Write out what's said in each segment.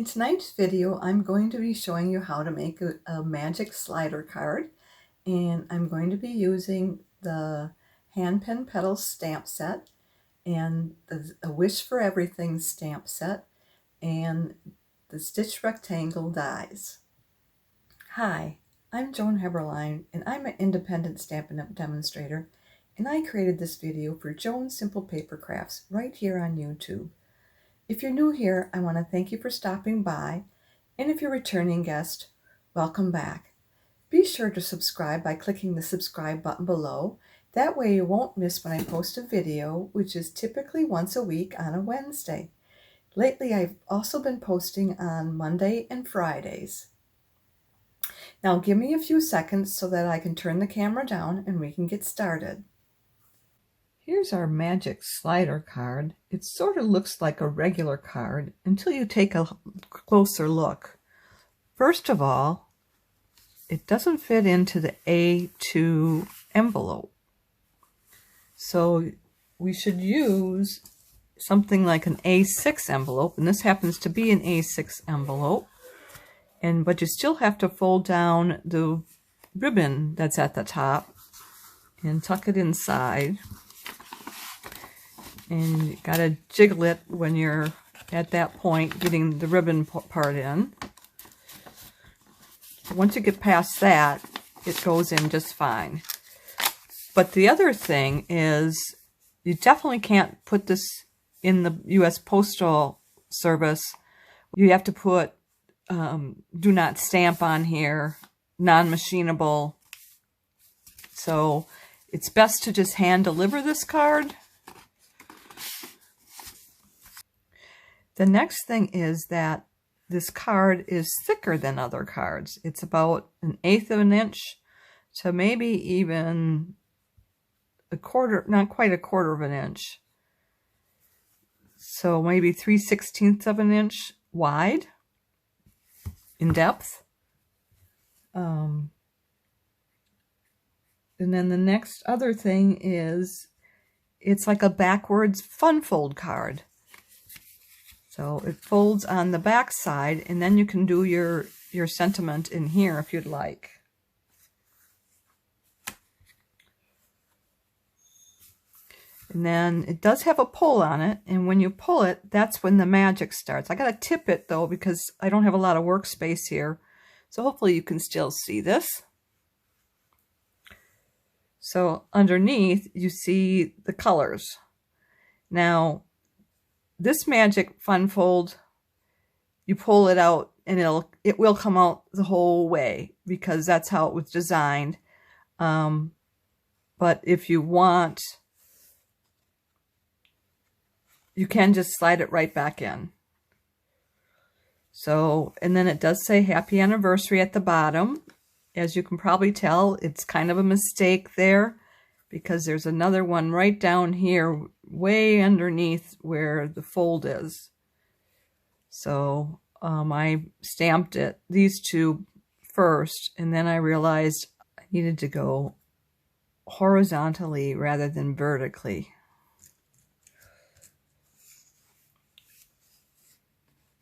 In tonight's video, I'm going to be showing you how to make a magic slider card, and I'm going to be using the Hand Pen Petals stamp set and a Wish for Everything stamp set and the Stitch Rectangle dies. Hi, I'm Joan Heberlein, and I'm an independent Stampin' Up! Demonstrator, and I created this video for Joan Simple Papercrafts right here on YouTube. If you're new here, I want to thank you for stopping by, and if you're a returning guest, welcome back. Be sure to subscribe by clicking the subscribe button below. That way you won't miss when I post a video, which is typically once a week on a Wednesday. Lately, I've also been posting on Monday and Fridays. Now give me a few seconds so that I can turn the camera down and we can get started. Here's our magic slider card. It sort of looks like a regular card until you take a closer look. First of all, it doesn't fit into the A2 envelope. So we should use something like an A6 envelope, and this happens to be an A6 envelope. But you still have to fold down the ribbon that's at the top and tuck it inside. And you gotta jiggle it when you're at that point, getting the ribbon part in. Once you get past that, it goes in just fine. But the other thing is, you definitely can't put this in the U.S. Postal Service. You have to put do not stamp on here, non-machinable. So it's best to just hand deliver this card. The next thing is that this card is thicker than other cards. It's about 1/8 of an inch to maybe even a quarter, not quite a quarter of an inch. So maybe 3/16 of an inch wide in depth. And then the next other thing is it's like a backwards fun fold card. So it folds on the back side, and then you can do your sentiment in here if you'd like. And then it does have a pull on it, and when you pull it, that's when the magic starts. I gotta tip it though because I don't have a lot of workspace here. So hopefully you can still see this. So underneath you see the colors. Now this magic fun fold, you pull it out and it will come out the whole way because that's how it was designed. But if you want, you can just slide it right back in. So, and then it does say happy anniversary at the bottom. As you can probably tell, it's kind of a mistake there because there's another one right down here way underneath where the fold is. So I stamped these two first, and then I realized I needed to go horizontally rather than vertically.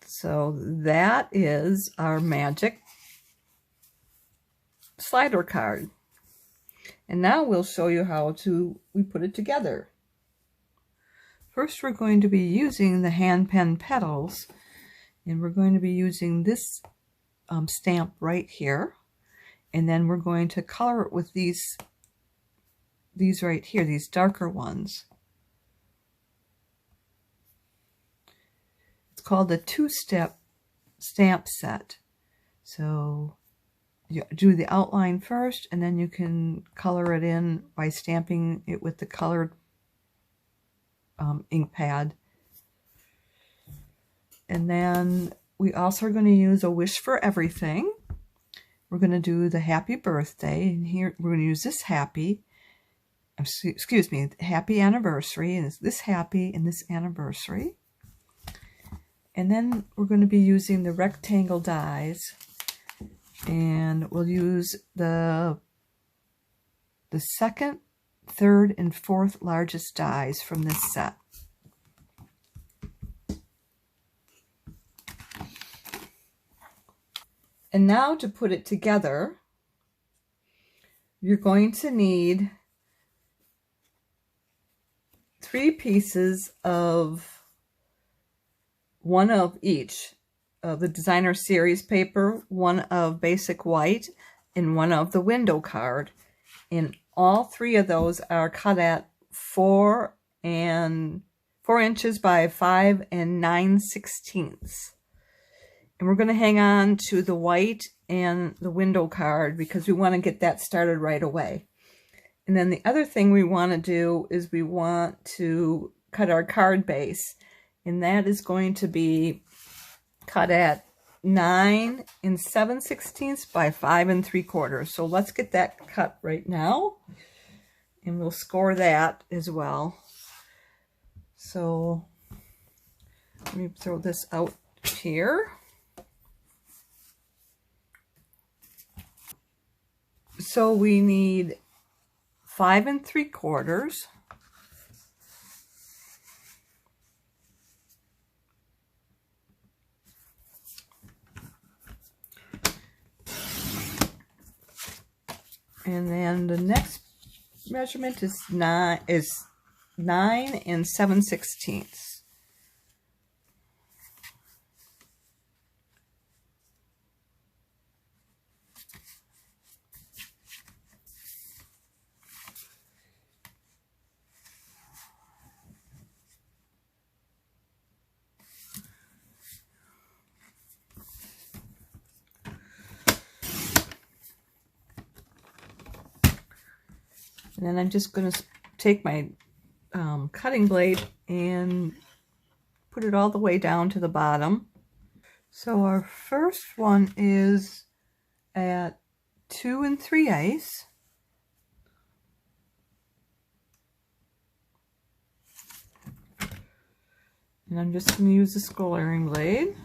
So that is our magic slider card. And now we'll show you how we put it together. First, we're going to be using the Hand Pen Petals, and we're going to be using this stamp right here. And then we're going to color it with these right here, these darker ones. It's called the two-step stamp set. So you do the outline first, and then you can color it in by stamping it with the colored ink pad. And then we also are going to use a Wish for Everything. We're going to do the happy birthday, and here we're going to use this happy anniversary, and this happy and this anniversary. And then we're going to be using the rectangle dies, and we'll use the second, third, and fourth largest dies from this set. And now to put it together, you're going to need 3 pieces of one of each of the designer series paper, one of basic white, and one of the window card. And all 3 of those are cut at 4 inches by 5 9/16. And we're going to hang on to the white and the window card because we want to get that started right away. And then the other thing we want to do is we want to cut our card base. And that is going to be cut at 9 7/16 by 5 3/4. So let's get that cut right now. And we'll score that as well. So let me throw this out here. So we need 5 3/4. And then the next measurement is 9 7/16. And then I'm just going to take my cutting blade and put it all the way down to the bottom. So our first one is at 2 3/8. And I'm just going to use the scoring blade.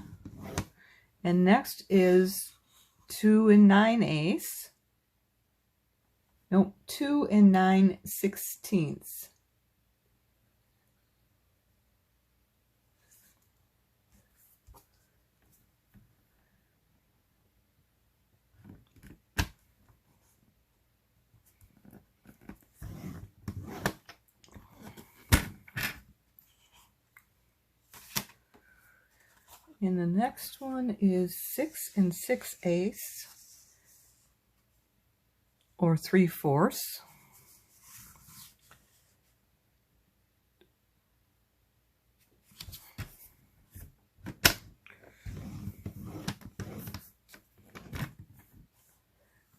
And next is 2 9/8. Nope, 2 9/16. And the next one is 6 6/8, or 3/4.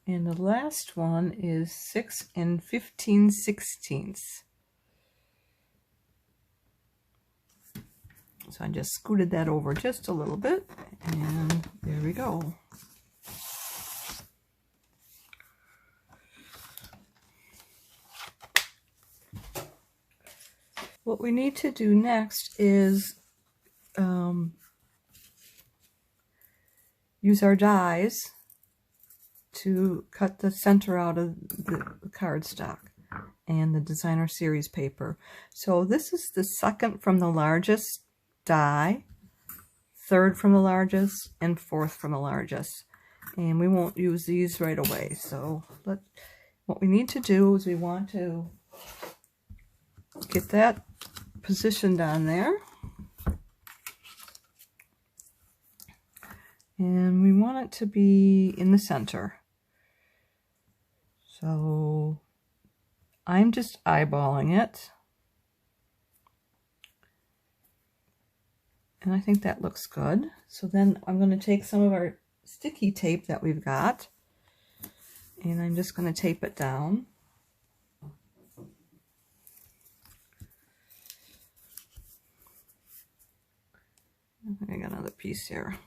And the last one is 6 15/16. So I just scooted that over just a little bit, and there we go. What we need to do next is use our dies to cut the center out of the cardstock and the designer series paper. So this is the second from the largest die, third from the largest, and fourth from the largest. And we won't use these right away. So what we need to do is we want to get that positioned on there. And we want it to be in the center. So I'm just eyeballing it. And I think that looks good. So then I'm going to take some of our sticky tape that we've got, and I'm just going to tape it down. I got another piece here.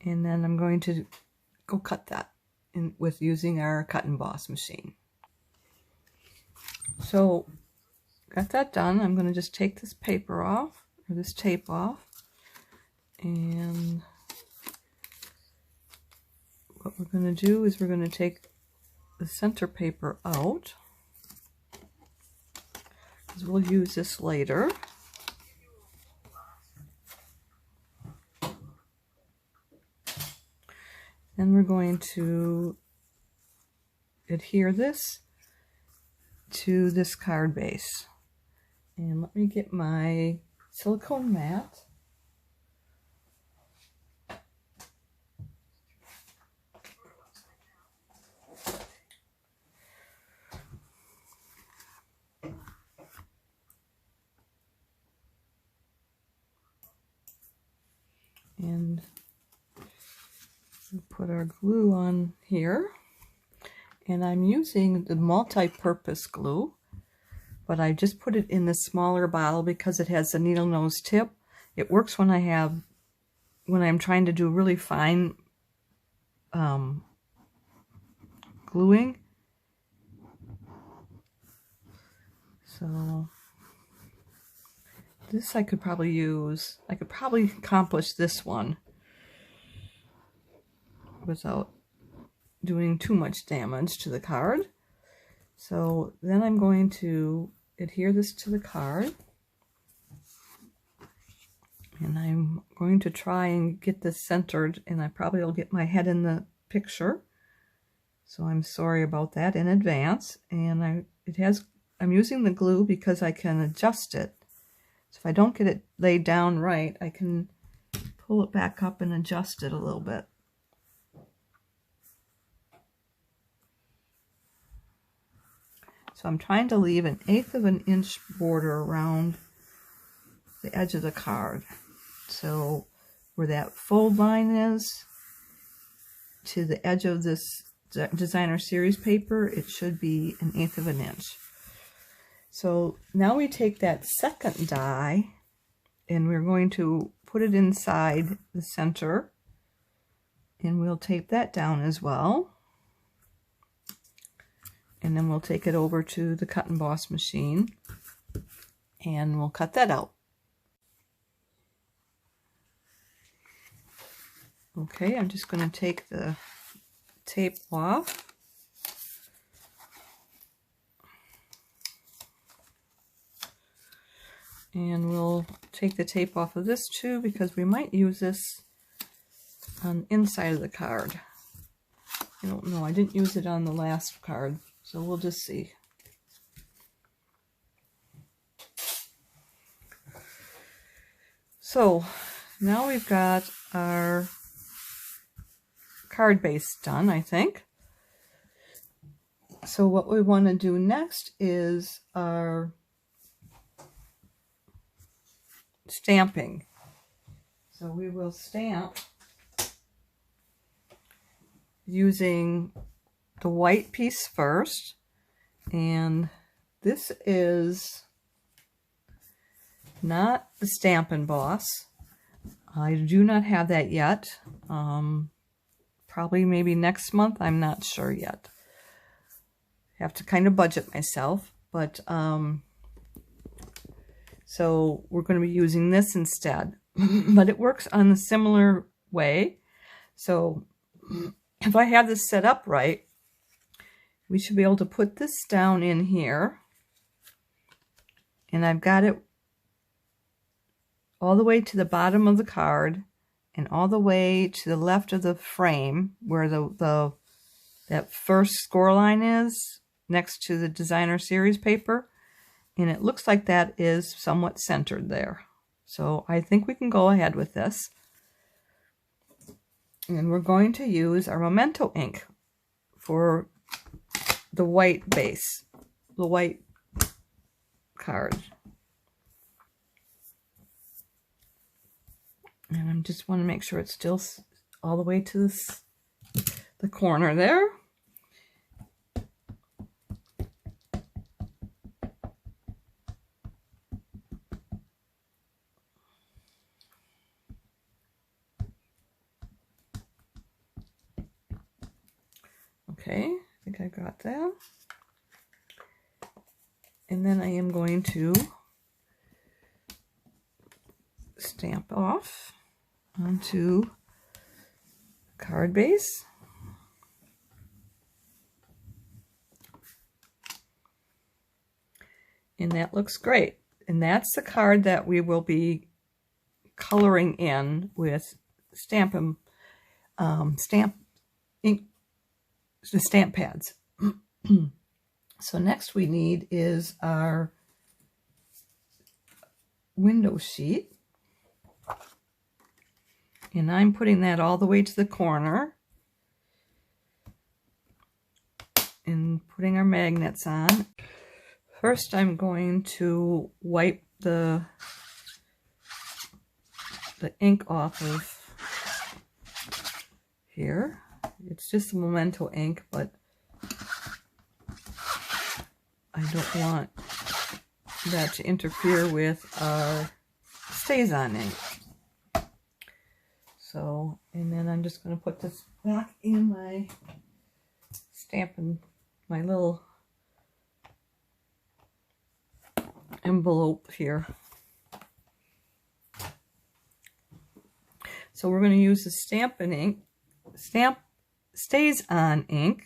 And then I'm going to go cut that with using our cut and emboss machine. So got that done. I'm going to just take this paper off, or this tape off, and what we're going to do is we're going to take the center paper out, because we'll use this later. Then we're going to adhere this to this card base. And let me get my silicone mat. And we'll put our glue on here. And I'm using the multi-purpose glue, but I just put it in the smaller bottle because it has a needle nose tip. It works when I'm trying to do really fine gluing. So this I could probably use. I could probably accomplish this one without doing too much damage to the card. So then I'm going to adhere this to the card, and I'm going to try and get this centered, and I probably will get my head in the picture, so I'm sorry about that in advance. And I'm using the glue because I can adjust it. So if I don't get it laid down right, I can pull it back up and adjust it a little bit. So I'm trying to leave 1/8 of an inch border around the edge of the card. So where that fold line is to the edge of this designer series paper, it should be 1/8 of an inch. So now we take that second die and we're going to put it inside the center, and we'll tape that down as well. And then we'll take it over to the cut and emboss machine and we'll cut that out. Okay, I'm just going to take the tape off. And we'll take the tape off of this too, because we might use this on the inside of the card. I don't know, I didn't use it on the last card, so we'll just see. So now we've got our card base done, I think. So what we want to do next is our stamping. So we will stamp using the white piece first, and this is not the Stampin' Boss. I do not have that yet. Probably maybe next month, I'm not sure yet. I have to kind of budget myself, but so we're going to be using this instead. But it works on a similar way. So if I have this set up right, we should be able to put this down in here. And I've got it all the way to the bottom of the card and all the way to the left of the frame where that first score line is next to the designer series paper. And it looks like that is somewhat centered there. So I think we can go ahead with this. And we're going to use our Memento ink for the white base, the white card. And I just want to make sure it's still all the way to the corner there. Okay, I think I got that. And then I am going to stamp off onto card base. And that looks great. And that's the card that we will be coloring in with Stampin' ink, the stamp pads. So next we need is our window sheet. And I'm putting that all the way to the corner and putting our magnets on. First I'm going to wipe the ink off of here. It's just a memento ink, but I don't want that to interfere with our stays-on ink. So, and then I'm just going to put this back in my Stampin', my little envelope here. So we're going to use the Stampin' ink, stays-on ink.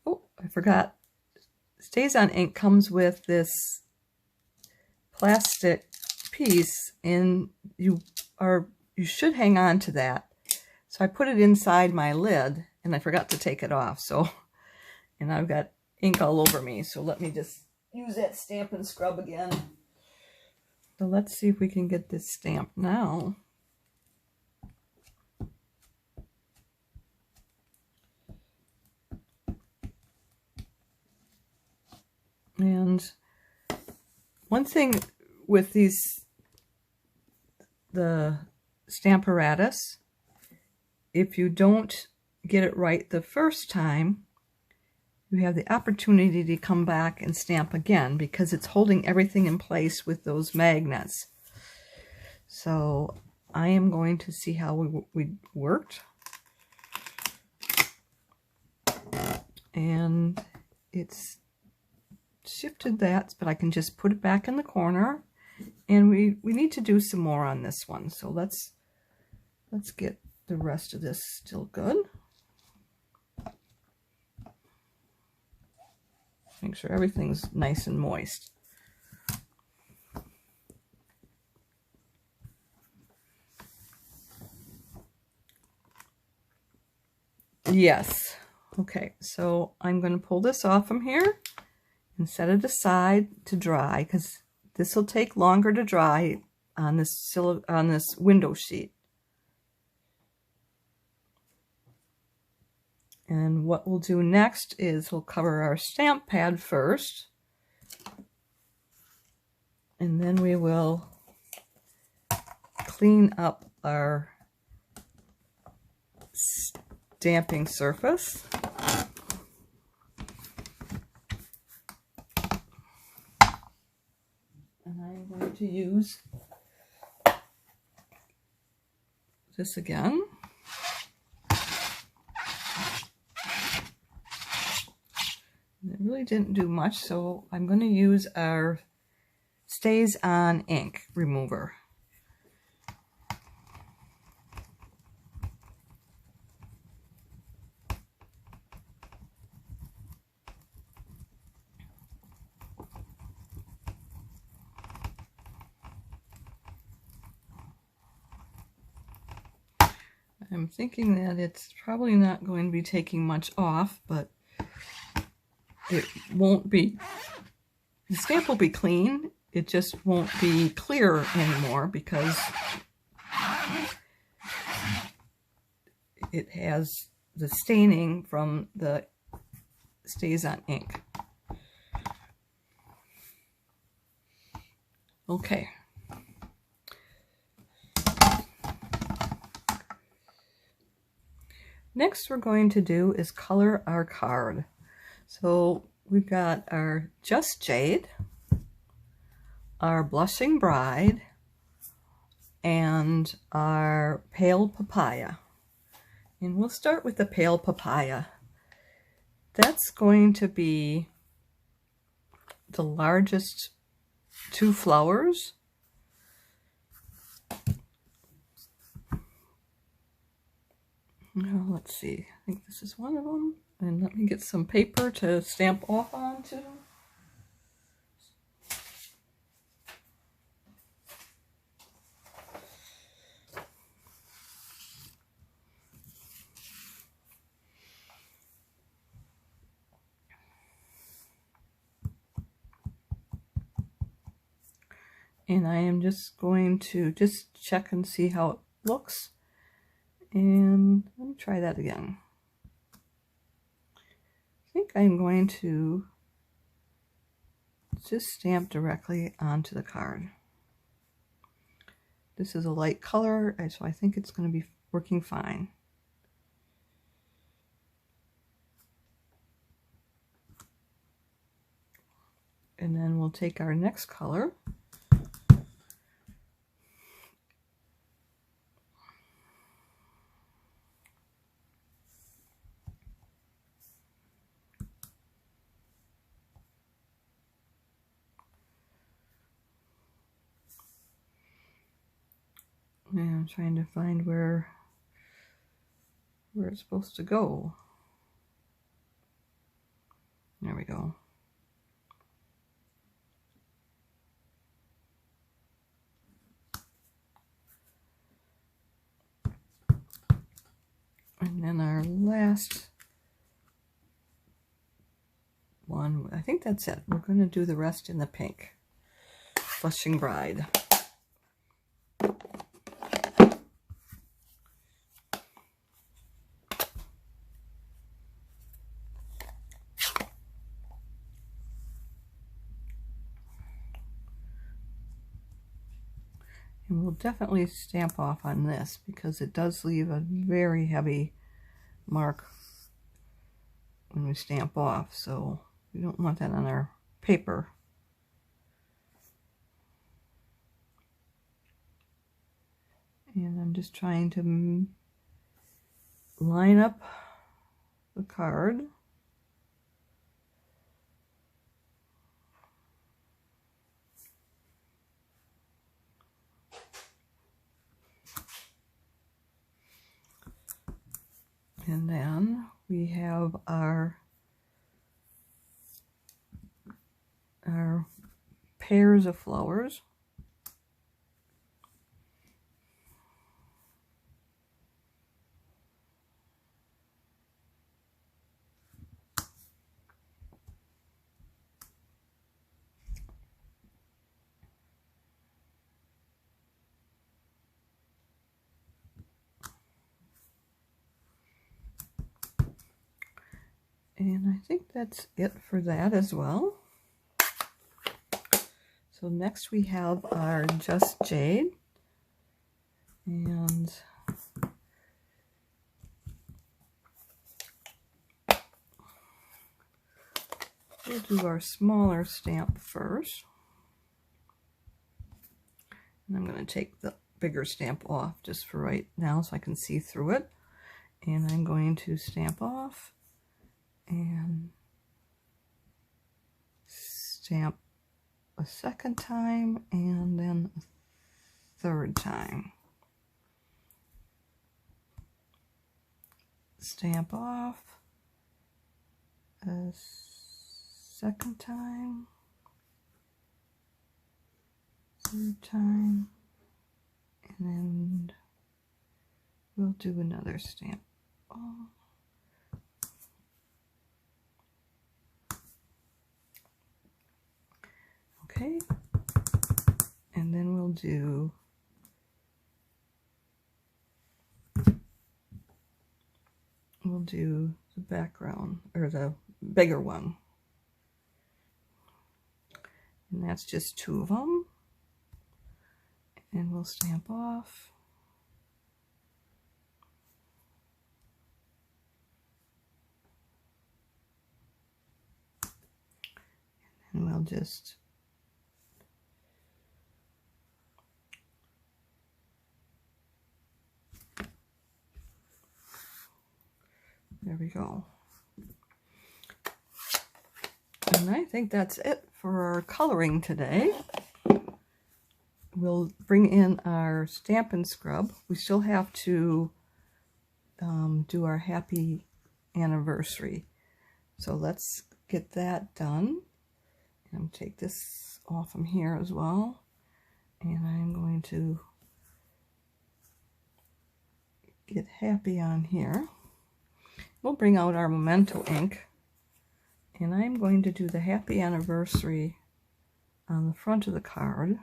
Oh, I forgot. Stays-on ink comes with this plastic piece, and you should hang on to that. So I put it inside my lid, and I forgot to take it off. So, and I've got ink all over me. So let me just use that Stampin' scrub again. So let's see if we can get this stamped now. And one thing with the Stamparatus, if you don't get it right the first time, you have the opportunity to come back and stamp again because it's holding everything in place with those magnets. So I am going to see how we worked. And it's shifted that, but I can just put it back in the corner. And we need to do some more on this one. So let's get the rest of this still good. Make sure everything's nice and moist. Yes. Okay, so I'm going to pull this off from here and set it aside to dry, because this will take longer to dry on this window sheet. And what we'll do next is we'll cover our stamp pad first, and then we will clean up our stamping surface. And I'm going to use this again. It really didn't do much, so I'm going to use our stays-on ink remover. I'm thinking that it's probably not going to be taking much off, but it won't be, the stamp will be clean, it just won't be clear anymore because it has the staining from the stays-on ink. Okay. Next we're going to do is color our card. So we've got our Just Jade, our Blushing Bride, and our Pale Papaya. And we'll start with the Pale Papaya. That's going to be the largest two flowers. Now let's see, I think this is one of them. And let me get some paper to stamp off onto. And I am just going to just check and see how it looks. And let me try that again. I think I'm going to just stamp directly onto the card. This is a light color, so I think it's going to be working fine. And then we'll take our next color. And I'm trying to find where it's supposed to go. There we go. And then our last one, I think that's it. We're going to do the rest in the pink. Blushing Bride. And we'll definitely stamp off on this because it does leave a very heavy mark when we stamp off, so we don't want that on our paper. And I'm just trying to line up the card. And then we have our pairs of flowers. And I think that's it for that as well. So next we have our Just Jade. And we'll do our smaller stamp first. And I'm going to take the bigger stamp off just for right now so I can see through it. And I'm going to stamp off and stamp a second time and then a third time. Stamp off a second time, third time, and then we'll do another stamp off. Okay, and then we'll do the background, or the bigger one, and that's just 2 of them, and we'll stamp off. And we'll just there we go. And I think that's it for our coloring today. We'll bring in our Stampin' scrub. We still have to do our happy anniversary. So let's get that done. And take this off from here as well. And I'm going to get happy on here. We'll bring out our Memento ink, and I'm going to do the happy anniversary on the front of the card.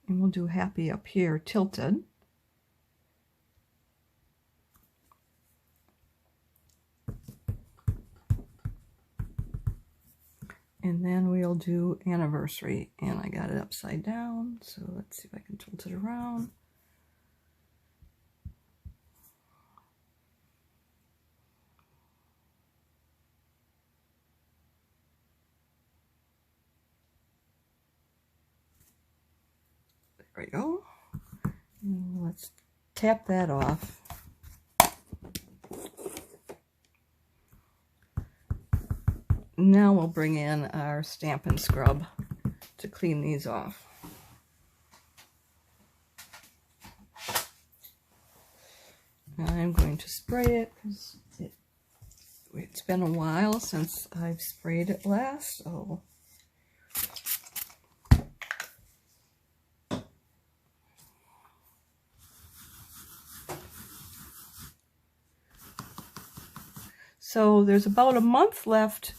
And we'll do happy up here tilted. And then we'll do anniversary. And I got it upside down, so let's see if I can tilt it around. There we go. And let's tap that off. Now we'll bring in our Stampin' scrub to clean these off. I'm going to spray it because it's been a while since I've sprayed it last, so there's about a month left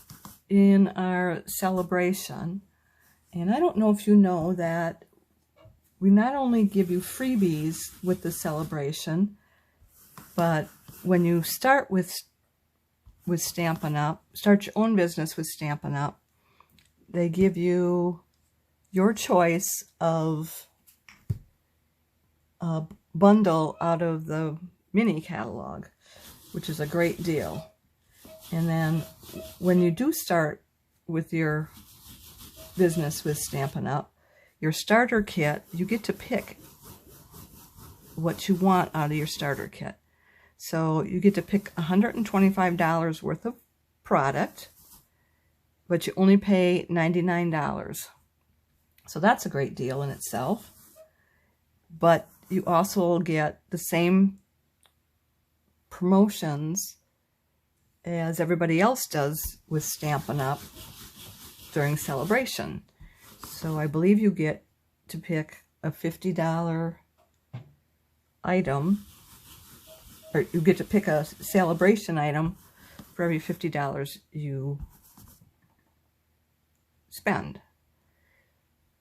in our celebration, and I don't know if you know that we not only give you freebies with the celebration, but when you start with Stampin' Up, start your own business with Stampin' Up, they give you your choice of a bundle out of the mini catalog, which is a great deal. And then when you do start with your business with Stampin' Up, your starter kit, you get to pick what you want out of your starter kit. So you get to pick $125 worth of product, but you only pay $99. So that's a great deal in itself. But you also get the same promotions as everybody else does with Stampin' Up during celebration. So I believe you get to pick a $50 item, or you get to pick a SALE-a-bration item for every $50 you spend.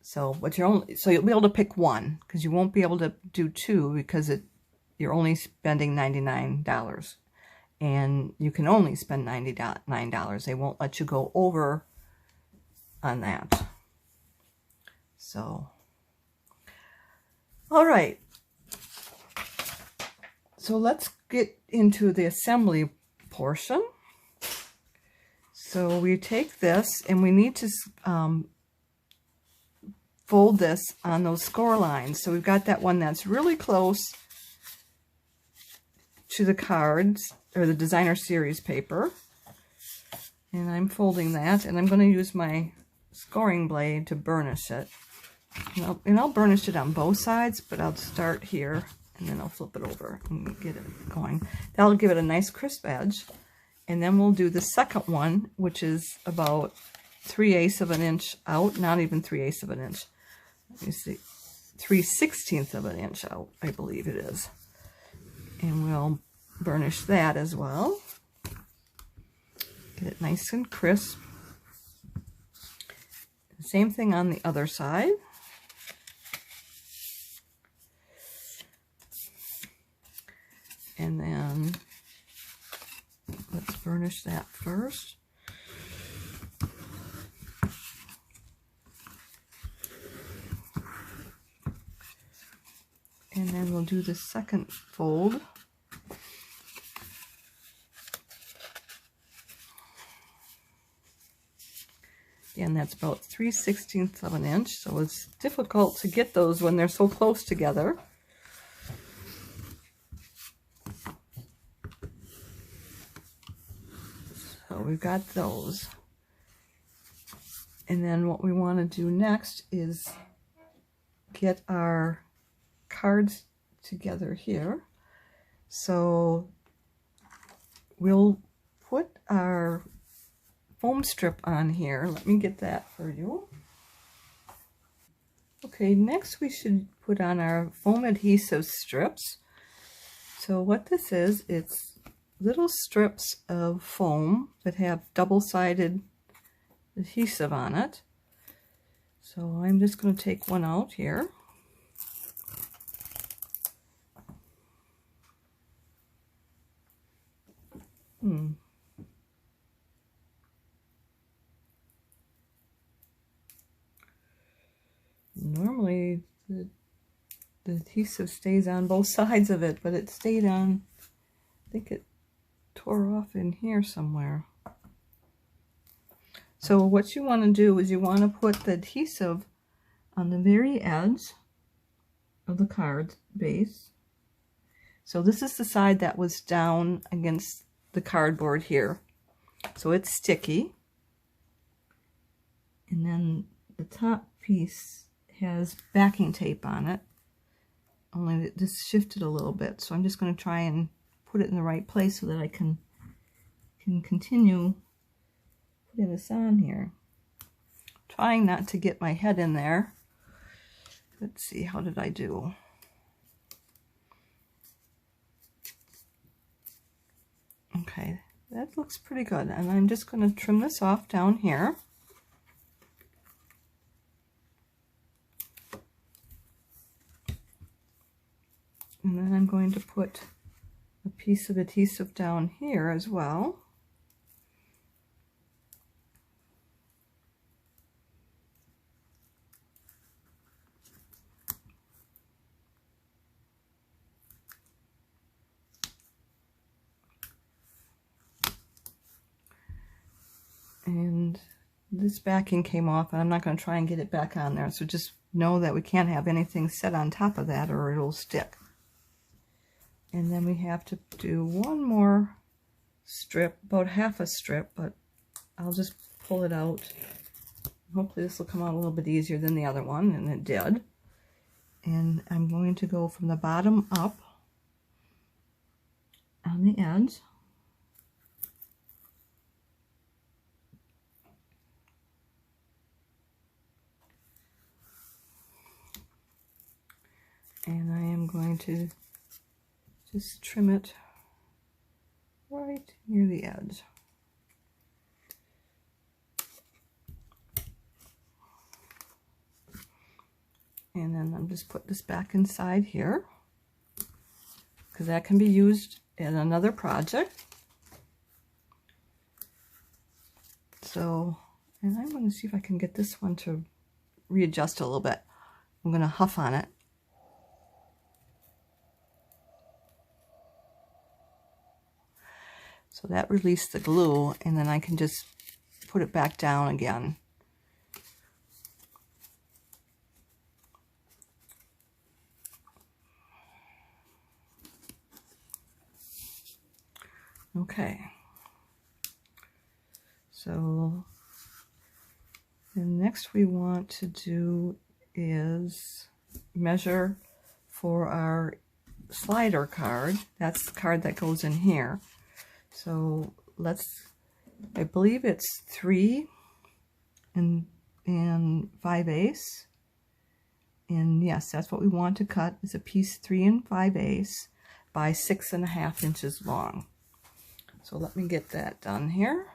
So, but you'll be able to pick one, because you won't be able to do two because you're only spending $99. And you can only spend $99. They won't let you go over on that. So, all right. So let's get into the assembly portion. So we take this and we need to fold this on those score lines. So we've got that one that's really close to the cards, or the designer series paper, and I'm folding that, and I'm going to use my scoring blade to burnish it, and I'll burnish it on both sides, but I'll start here and then I'll flip it over and get it going. That'll give it a nice crisp edge. And then we'll do the second one, which is about 3/8 of an inch out, not even 3/8 of an inch. Let me see, 3/16 of an inch out, I believe it is. And we'll burnish that as well. Get it nice and crisp. Same thing on the other side. And then let's burnish that first. And then we'll do the second fold. Again, that's about 3/16 of an inch, so it's difficult to get those when they're so close together. So we've got those. And then what we want to do next is get our cards together here. So we'll put our foam strip on here. Let me get that for you. Okay, next we should put on our foam adhesive strips. So what this is, it's little strips of foam that have double-sided adhesive on it. So I'm just going to take one out here. Normally the adhesive stays on both sides of it, but it stayed on, I think it tore off in here somewhere. So what you want to do is you want to put the adhesive on the very edge of the card base. So this is the side that was down against the cardboard here. So it's sticky. And then the top piece has backing tape on it. Only this shifted a little bit. So I'm just going to try and put it in the right place so that I can continue putting this on here. Trying not to get my head in there. Let's see, how did I do? Okay, that looks pretty good. And I'm just going to trim this off down here. And then I'm going to put a piece of adhesive down here as well. And this backing came off, and I'm not going to try and get it back on there. So just know that we can't have anything set on top of that or it'll stick. And then we have to do one more strip, about half a strip, but I'll just pull it out. Hopefully this will come out a little bit easier than the other one, and it did. And I'm going to go from the bottom up on the edge. And I am going to just trim it right near the edge. And then I'm just put this back inside here, because that can be used in another project. So, and I'm going to see if I can get this one to readjust a little bit. I'm going to huff on it. So that released the glue, and then I can just put it back down again. Okay. So the next we want to do is measure for our slider card. That's the card that goes in here. So I believe it's 3 and 5/8. And yes, that's what we want to cut, is a piece 3 5/8 by 6.5 inches long. So let me get that done here.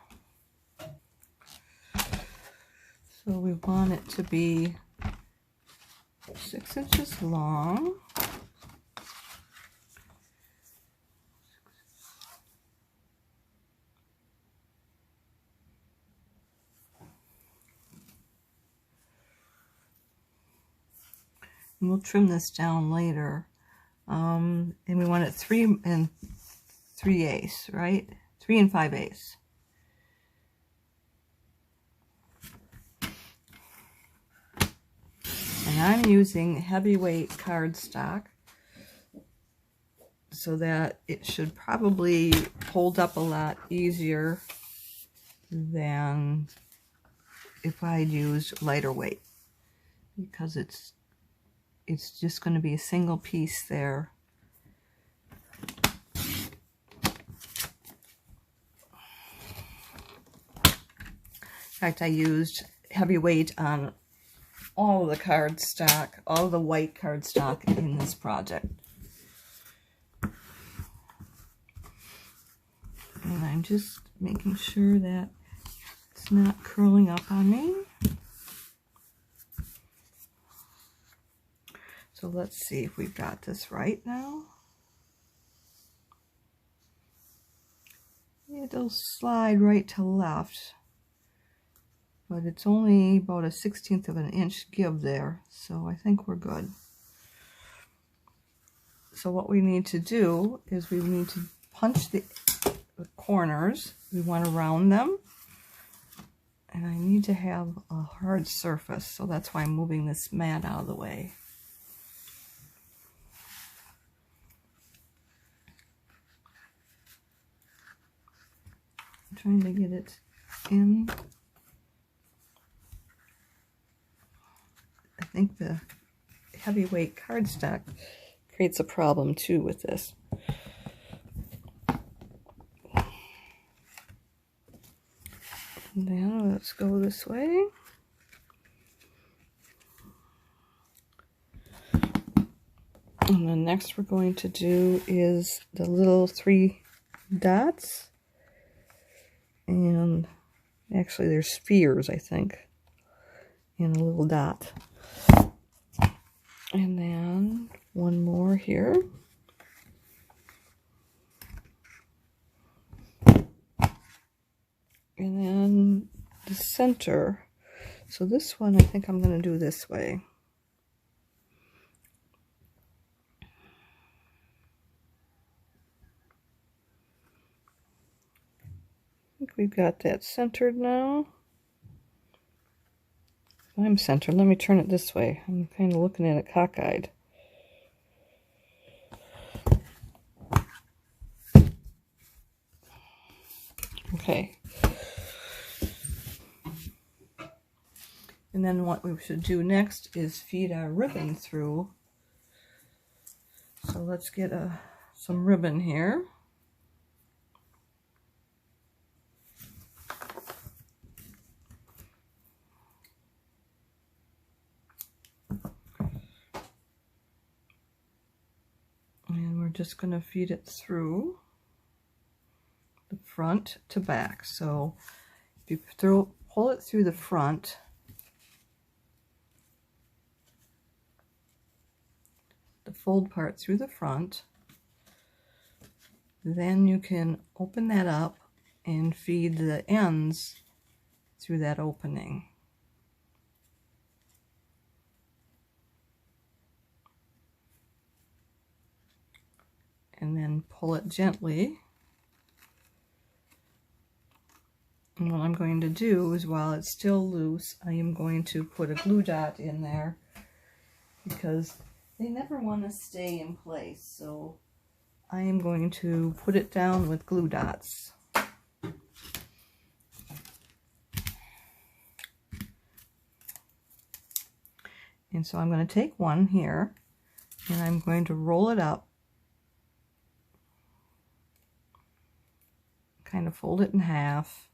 So we want it to be 6 inches long. And we'll trim this down later. And we want it 3 3/8, right? 3 5/8. And I'm using heavyweight cardstock so that it should probably hold up a lot easier than if I'd used lighter weight, because it's just going to be a single piece there. In fact, I used heavyweight on all of the cardstock, all of the white cardstock in this project. And I'm just making sure that it's not curling up on me. So let's see if we've got this right now. it'll slide right to left, but it's only about a 1/16 of an inch give there, so I think we're good. So what we need to do is we need to punch the corners. We want to round them, and I need to have a hard surface, so that's why I'm moving this mat out of the way. I'm trying to get it in. I think the heavyweight cardstock creates a problem too with this. Now let's go this way. And then next we're going to do is the little 3 dots. And actually they're spheres, I think, and a little dot. And then one more here. And then the center. So this one I think I'm going to do this way. I think we've got that centered now. I'm centered. Let me turn it this way. I'm kind of looking at it cockeyed. Okay. And then what we should do next is feed our ribbon through. So let's get some ribbon here. And we're just going to feed it through the front to back. So if you pull it through the front, the fold part through the front, then you can open that up and feed the ends through that opening. And then pull it gently. And what I'm going to do is, while it's still loose, I am going to put a glue dot in there, because they never want to stay in place. So I am going to put it down with glue dots. And so I'm going to take one here, and I'm going to roll it up, kind of fold it in half,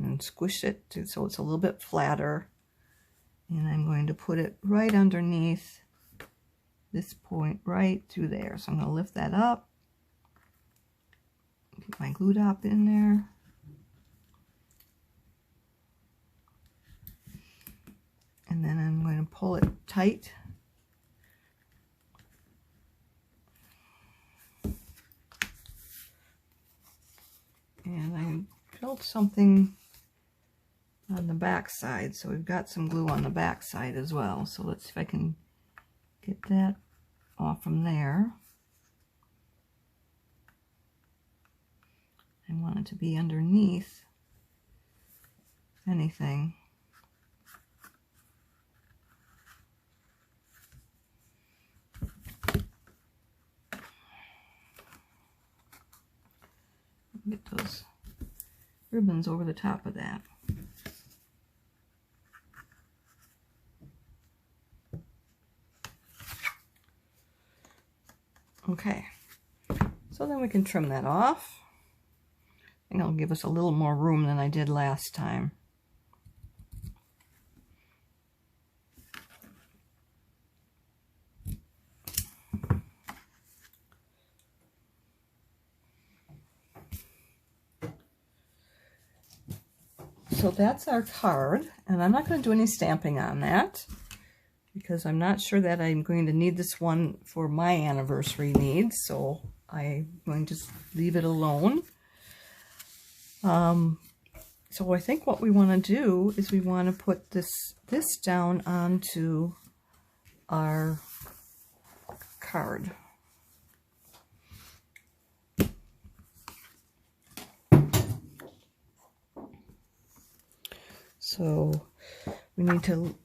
and squish it so it's a little bit flatter. And I'm going to put it right underneath this point, right through there. So I'm going to lift that up, get my glue dot in there, and then I'm going to pull it tight. And I built something on the back side, so we've got some glue on the back side as well. So let's see if I can get that off from there. I want it to be underneath anything. Get those ribbons over the top of that. Okay, so then we can trim that off. I think it'll give us a little more room than I did last time. So that's our card, and I'm not going to do any stamping on that, because I'm not sure that I'm going to need this one for my anniversary needs, so I'm going to just leave it alone. So I think what we want to do is we want to put this down onto our card. So we need to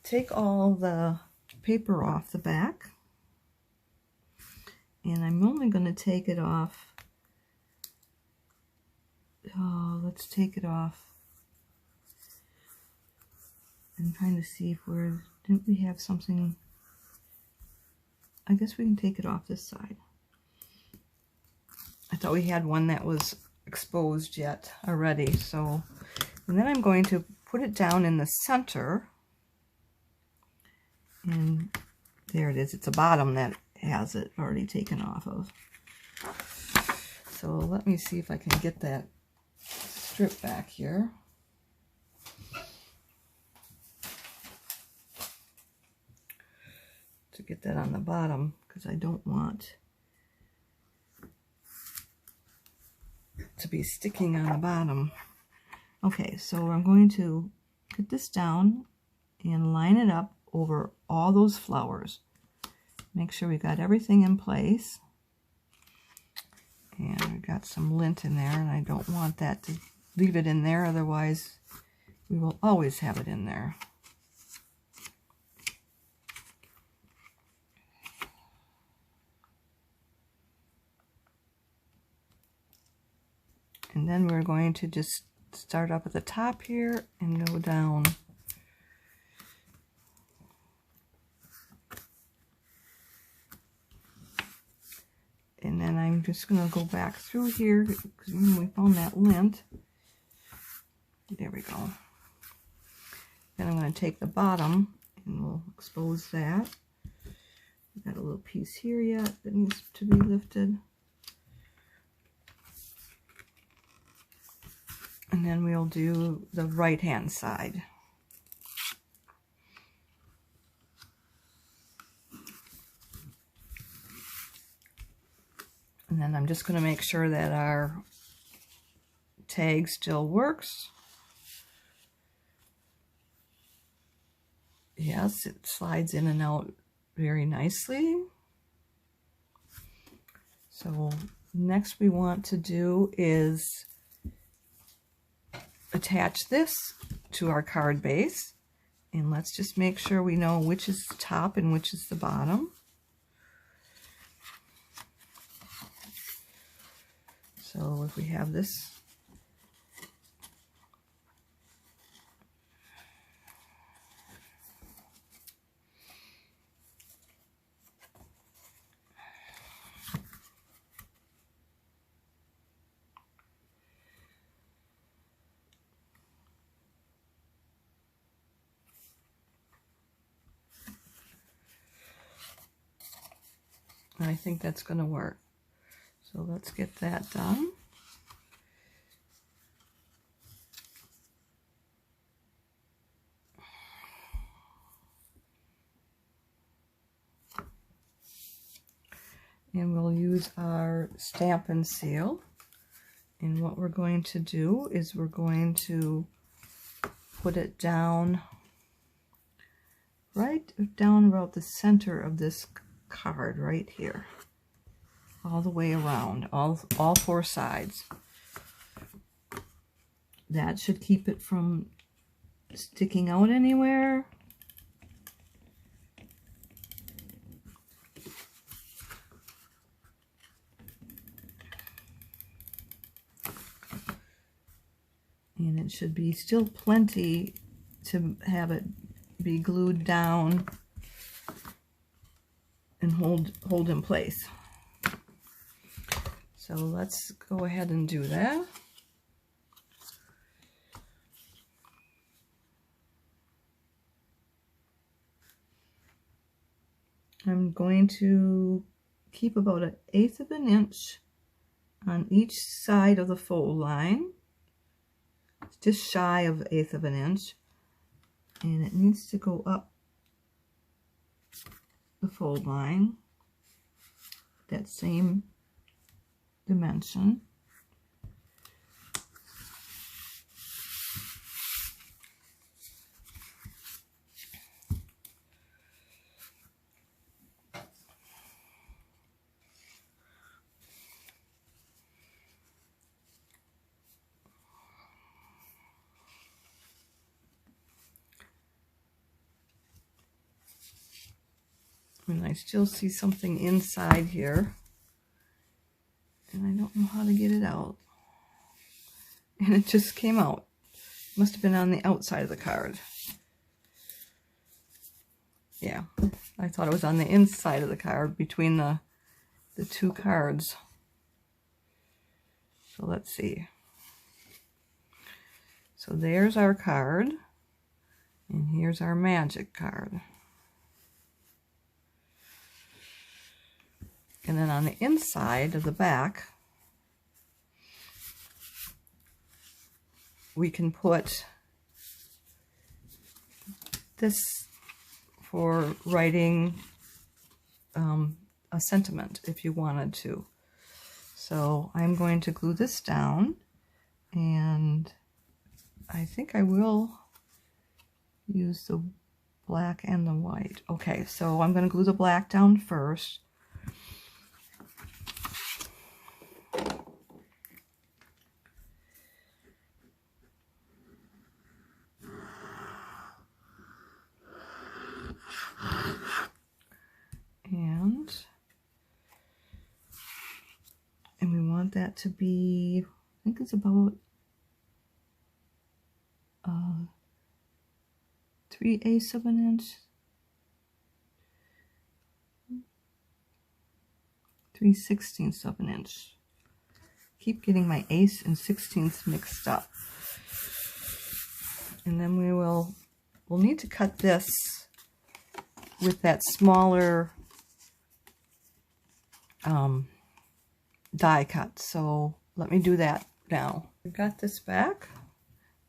take all the paper off the back, and I'm only going to take it off. Oh, let's take it off. I'm trying to see if didn't we have something? I guess we can take it off this side. I thought we had one that was exposed yet already. So, and then I'm going to put it down in the center. And there it is. It's a bottom that has it already taken off of. So let me see if I can get that strip back here. To get that on the bottom, because I don't want to be sticking on the bottom. Okay, so I'm going to get this down and line it up over all those flowers. Make sure we got everything in place. And we've got some lint in there, and I don't want that to leave it in there, otherwise we will always have it in there. And then we're going to just start up at the top here and go down. And then I'm just going to go back through here because we found that lint. There we go. Then I'm going to take the bottom and we'll expose that. We've got a little piece here yet that needs to be lifted. And then we'll do the right hand side. And then I'm just going to make sure that our tag still works. Yes, it slides in and out very nicely. So next we want to do is attach this to our card base, and let's just make sure we know which is the top and which is the bottom. So if we have this, I think that's going to work. So let's get that done. And we'll use our Stampin' seal. And what we're going to do is we're going to put it down, right down about the center of this card right here, all the way around, all four sides. That should keep it from sticking out anywhere. And it should be still plenty to have it be glued down and hold in place. So let's go ahead and do that. I'm going to keep about 1/8 of an inch on each side of the fold line. It's just shy of 1/8 of an inch, and it needs to go up the fold line that same dimension. And I still see something inside here. And I don't know how to get it out. And it just came out. Must have been on the outside of the card. Yeah, I thought it was on the inside of the card between the two cards. So let's see. So there's our card. And here's our magic card. And then on the inside of the back, we can put this for writing a sentiment if you wanted to. So I'm going to glue this down, and I think I will use the black and the white. Okay, so I'm going to glue the black down first. And we want that to be, I think it's about 3/8 of an inch, 3/16 of an inch. Keep getting my 1/8 and 1/16 mixed up. And then we'll need to cut this with that smaller die cut. So let me do that now. I've got this back,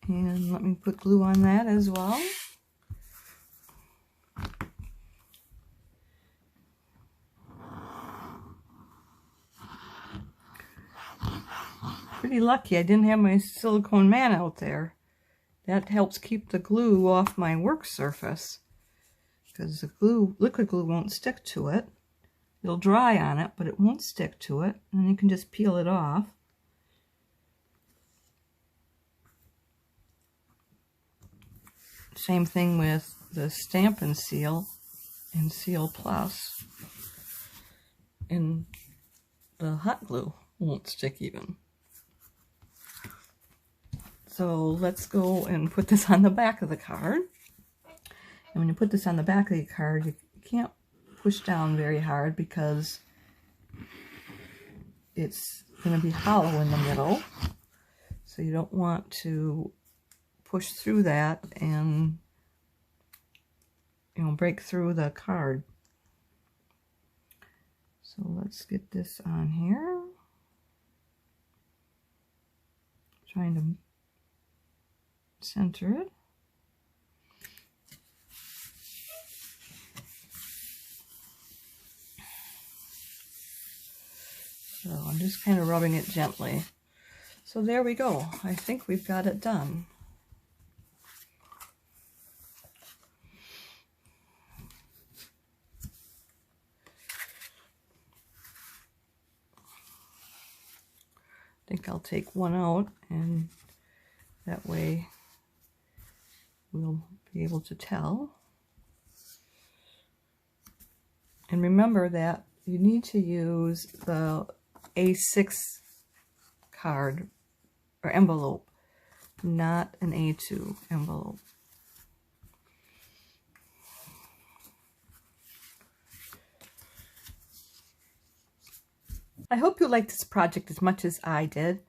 and let me put glue on that as well. Pretty lucky I didn't have my silicone man out there. That helps keep the glue off my work surface, because the glue, liquid glue, won't stick to it. It'll dry on it, but it won't stick to it, and you can just peel it off. Same thing with the Stampin' seal and Seal Plus. And the hot glue won't stick even. So let's go and put this on the back of the card. And when you put this on the back of the card, you can't push down very hard because it's going to be hollow in the middle. So you don't want to push through that and, you know, break through the card. So let's get this on here. Trying to center it. So I'm just kind of rubbing it gently. So there we go. I think we've got it done. I think I'll take one out, and that way we'll be able to tell. And remember that you need to use the A6 card or envelope, not an A2 envelope. I hope you liked this project as much as I did.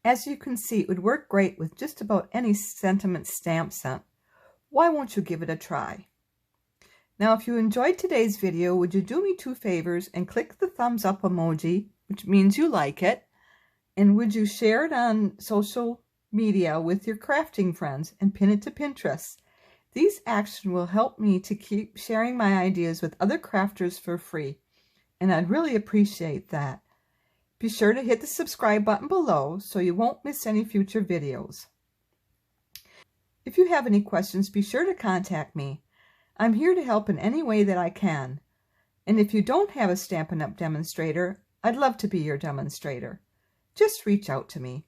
As you can see, it would work great with just about any sentiment stamp set. Why won't you give it a try? Now, if you enjoyed today's video, would you do me 2 favors and click the thumbs up emoji, which means you like it, and would you share it on social media with your crafting friends and pin it to Pinterest? These actions will help me to keep sharing my ideas with other crafters for free, and I'd really appreciate that. Be sure to hit the subscribe button below so you won't miss any future videos. If you have any questions, be sure to contact me. I'm here to help in any way that I can. And if you don't have a Stampin' Up! Demonstrator, I'd love to be your demonstrator. Just reach out to me.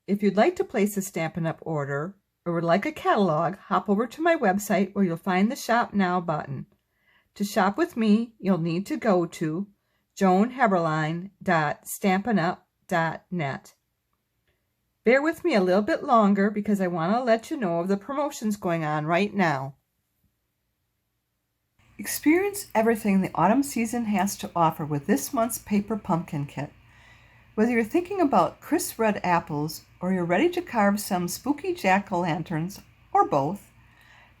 If you'd like to place a Stampin' Up! Order or would like a catalog, hop over to my website where you'll find the Shop Now button. To shop with me, you'll need to go to joanheberlein.stampinup.net. Bear with me a little bit longer because I want to let you know of the promotions going on right now. Experience everything the autumn season has to offer with this month's paper pumpkin kit. Whether you're thinking about crisp red apples or you're ready to carve some spooky jack-o'-lanterns, or both,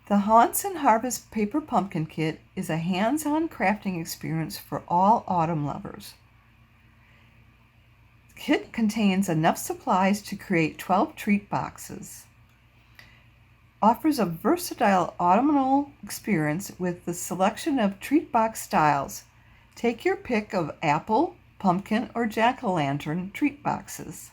the Haunts and Harvest Paper Pumpkin Kit is a hands-on crafting experience for all autumn lovers. The kit contains enough supplies to create 12 treat boxes. Offers a versatile autumnal experience with the selection of treat box styles. Take your pick of apple, pumpkin, or jack-o'-lantern treat boxes.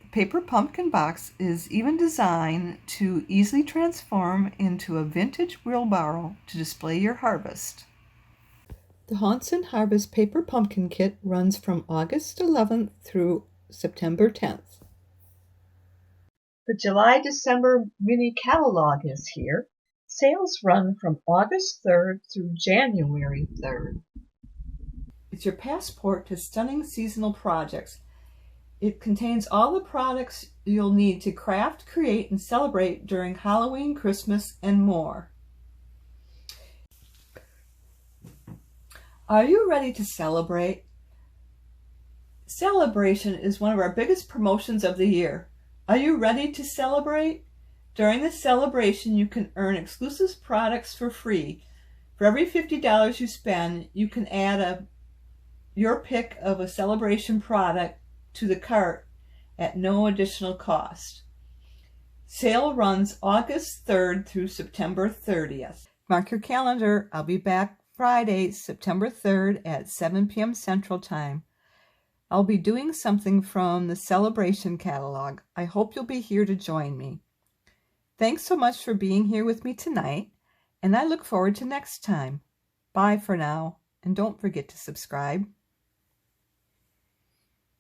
The paper pumpkin box is even designed to easily transform into a vintage wheelbarrow to display your harvest. The Haunts and Harvest Paper Pumpkin Kit runs from August 11th through September 10th. The July-December mini catalog is here. Sales run from August 3rd through January 3rd. It's your passport to stunning seasonal projects. It contains all the products you'll need to craft, create, and celebrate during Halloween, Christmas, and more. Are you ready to celebrate? SALE-a-bration is one of our biggest promotions of the year. Are you ready to celebrate? During the celebration, you can earn exclusive products for free. For every $50 you spend, you can add your pick of a celebration product to the cart at no additional cost. Sale runs August 3rd through September 30th. Mark your calendar. I'll be back Friday, September 3rd at 7 p.m. Central Time. I'll be doing something from the SALE-a-bration catalog. I hope you'll be here to join me. Thanks so much for being here with me tonight, and I look forward to next time. Bye for now, and don't forget to subscribe.